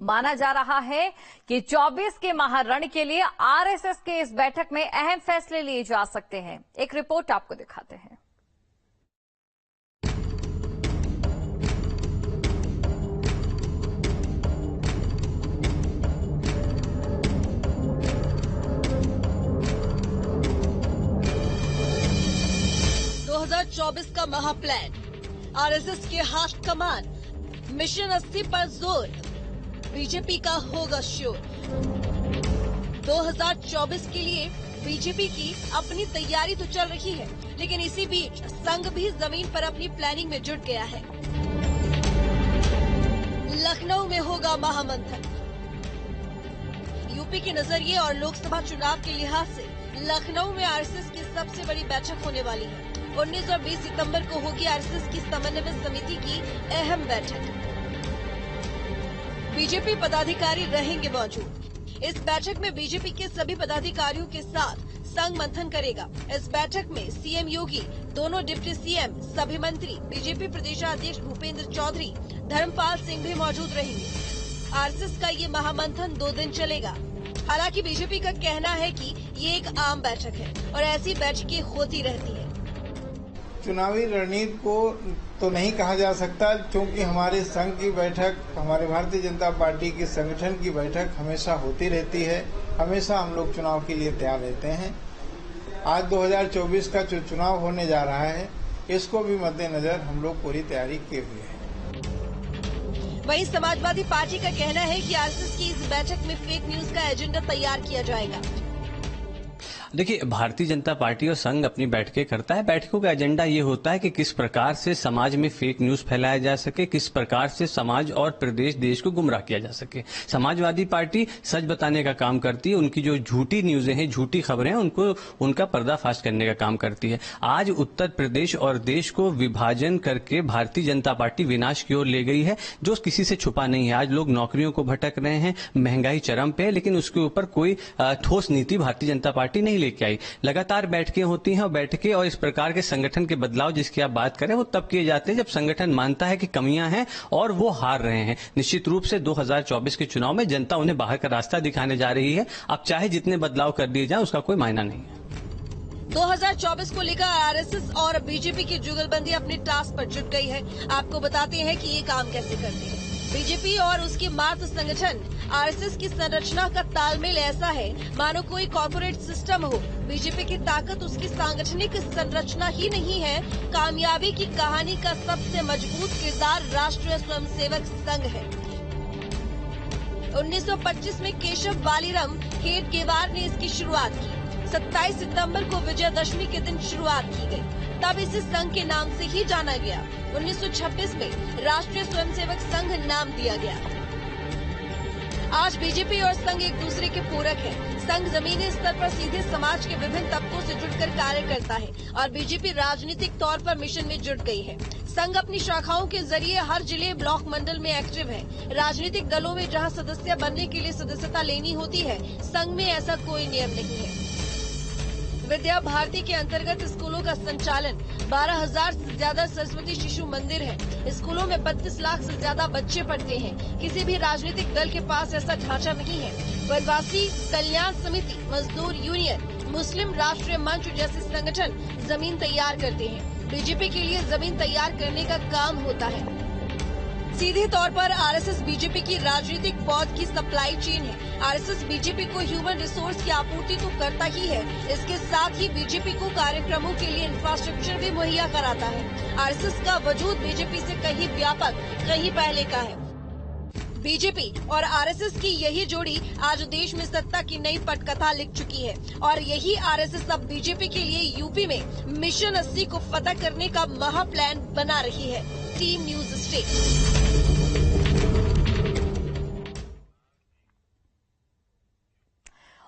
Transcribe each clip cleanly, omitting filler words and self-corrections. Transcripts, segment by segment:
माना जा रहा है कि 24 के महारण के लिए आरएसएस के इस बैठक में अहम फैसले लिए जा सकते हैं। एक रिपोर्ट आपको दिखाते हैं। का महाप्लान, आरएसएस के हार्ट कमान, मिशन 80 पर जोर, बीजेपी का होगा शोर। 2024 के लिए बीजेपी की अपनी तैयारी तो चल रही है, लेकिन इसी बीच संघ भी जमीन पर अपनी प्लानिंग में जुट गया है। लखनऊ में होगा महामंथन। यूपी के नजरिए और लोकसभा चुनाव के लिहाज से लखनऊ में आरएसएस की सबसे बड़ी बैठक होने वाली है। 19 और 20 सितंबर को होगी आरएसएस की समन्वय समिति की अहम बैठक। बीजेपी पदाधिकारी रहेंगे मौजूद। इस बैठक में बीजेपी के सभी पदाधिकारियों के साथ संघ मंथन करेगा। इस बैठक में सीएम योगी, दोनों डिप्टी सीएम, सभी मंत्री, बीजेपी प्रदेशाध्यक्ष भूपेंद्र चौधरी, धर्मपाल सिंह भी मौजूद रहेंगे। आरएसएस का ये महामंथन 2 दिन चलेगा। हालांकि बीजेपी का कहना है कि ये एक आम बैठक है और ऐसी बैठकें होती रहती है। चुनावी रणनीति को तो नहीं कहा जा सकता, क्योंकि हमारे संघ की बैठक, हमारे भारतीय जनता पार्टी के संगठन की बैठक हमेशा होती रहती है। हमेशा हम लोग चुनाव के लिए तैयार रहते हैं। आज 2024 का जो चुनाव होने जा रहा है, इसको भी मद्देनजर हम लोग पूरी तैयारी किए हुए हैं। वहीं समाजवादी पार्टी का कहना है कि आरएसएस की इस बैठक में फेक न्यूज का एजेंडा तैयार किया जाएगा। देखिए, भारतीय जनता पार्टी और संघ अपनी बैठकें करता है। बैठकों का एजेंडा ये होता है कि किस प्रकार से समाज में फेक न्यूज फैलाया जा सके, किस प्रकार से समाज और प्रदेश देश को गुमराह किया जा सके। समाजवादी पार्टी सच बताने का काम करती है। उनकी जो झूठी न्यूजें हैं, झूठी खबरें हैं, उनका पर्दाफाश करने का काम करती है। आज उत्तर प्रदेश और देश को विभाजन करके भारतीय जनता पार्टी विनाश की ओर ले गई है, जो किसी से छुपा नहीं है। आज लोग नौकरियों को भटक रहे हैं, महंगाई चरम पे है, लेकिन उसके ऊपर कोई ठोस नीति भारतीय जनता पार्टी नहीं लेके आई। लगातार बैठकें होती हैं और बैठकें और इस प्रकार के संगठन के बदलाव जिसकी आप बात करें, वो तब किए जाते हैं जब संगठन मानता है कि कमियां हैं और वो हार रहे हैं। निश्चित रूप से 2024 के चुनाव में जनता उन्हें बाहर का रास्ता दिखाने जा रही है। अब चाहे जितने बदलाव कर दिए जाए, उसका कोई मायना नहीं है। 2024 को लेकर आरएसएस और बीजेपी की जुगलबंदी अपने टास्क पर जुट गई है। आपको बताते हैं कि ये काम कैसे करते हैं। बीजेपी और उसके मातृ संगठन आरएसएस की संरचना का तालमेल ऐसा है मानो कोई कॉर्पोरेट सिस्टम हो। बीजेपी की ताकत उसकी सांगठनिक संरचना ही नहीं है, कामयाबी की कहानी का सबसे मजबूत किरदार राष्ट्रीय स्वयंसेवक संघ है। 1925 में केशव बालीराम हेडगेवार ने इसकी शुरुआत की। 27 सितंबर को विजयदशमी के दिन शुरुआत की गई, तब इसे संघ के नाम से ही जाना गया। 1926 में राष्ट्रीय स्वयंसेवक संघ नाम दिया गया। आज बीजेपी और संघ एक दूसरे के पूरक है। संघ जमीनी स्तर पर सीधे समाज के विभिन्न तबकों से जुड़कर कार्य करता है और बीजेपी राजनीतिक तौर पर मिशन में जुट गई है। संघ अपनी शाखाओं के जरिए हर जिले, ब्लॉक, मंडल में एक्टिव है। राजनीतिक दलों में जहां सदस्य बनने के लिए सदस्यता लेनी होती है, संघ में ऐसा कोई नियम नहीं है। विद्या भारती के अंतर्गत स्कूलों का संचालन, 12,000 से ज्यादा सरस्वती शिशु मंदिर है। स्कूलों में 32 लाख से ज्यादा बच्चे पढ़ते हैं। किसी भी राजनीतिक दल के पास ऐसा ढांचा नहीं है। वनवासी कल्याण समिति, मजदूर यूनियन, मुस्लिम राष्ट्रीय मंच जैसे संगठन जमीन तैयार करते हैं। बीजेपी के लिए जमीन तैयार करने का काम होता है। सीधे तौर पर आरएसएस बीजेपी की राजनीतिक पौध की सप्लाई चेन है। आरएसएस बीजेपी को ह्यूमन रिसोर्स की आपूर्ति तो करता ही है, इसके साथ ही बीजेपी को कार्यक्रमों के लिए इंफ्रास्ट्रक्चर भी मुहैया कराता है। आरएसएस का वजूद बीजेपी से कहीं व्यापक, कहीं पहले का है। बीजेपी और आरएसएस की यही जोड़ी आज देश में सत्ता की नई पटकथा लिख चुकी है और यही आरएसएस अब बीजेपी के लिए यूपी में मिशन 80 को फतह करने का महा प्लान बना रही है। Team news state.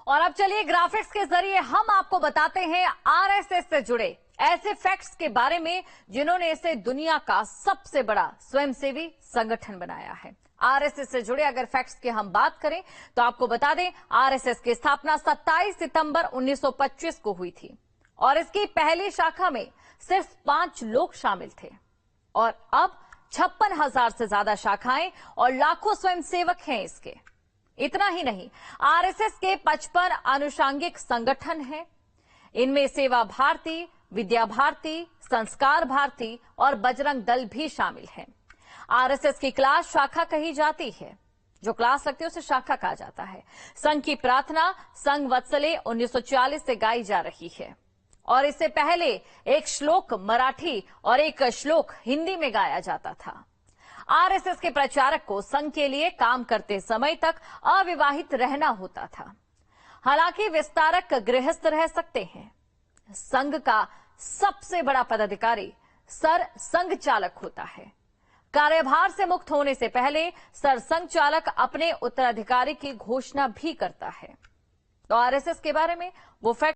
और अब चलिए ग्राफिक्स के जरिए हम आपको बताते हैं आरएसएस से जुड़े ऐसे फैक्ट्स के बारे में जिन्होंने इसे दुनिया का सबसे बड़ा स्वयंसेवी संगठन बनाया है। आरएसएस से जुड़े अगर फैक्ट्स की हम बात करें तो आपको बता दें, आरएसएस की स्थापना 27 सितंबर 1925 को हुई थी और इसकी पहली शाखा में सिर्फ 5 लोग शामिल थे और अब 56,000 से ज्यादा शाखाएं और लाखों स्वयंसेवक हैं इसके। इतना ही नहीं, आरएसएस के 55 आनुषंगिक संगठन हैं। इनमें सेवा भारती, विद्या भारती, संस्कार भारती और बजरंग दल भी शामिल हैं। आरएसएस की क्लास शाखा कही जाती है, जो क्लास लगती है उसे शाखा कहा जाता है। संघ की प्रार्थना संघ वत्सले 1940 से गाई जा रही है और इससे पहले एक श्लोक मराठी और एक श्लोक हिंदी में गाया जाता था। आरएसएस के प्रचारक को संघ के लिए काम करते समय तक अविवाहित रहना होता था। हालांकि विस्तारक गृहस्थ रह सकते हैं। संघ का सबसे बड़ा पदाधिकारी सर संघ चालक होता है। कार्यभार से मुक्त होने से पहले सर संघ चालक अपने उत्तराधिकारी की घोषणा भी करता है। तो आरएसएस के बारे में वो फैक्ट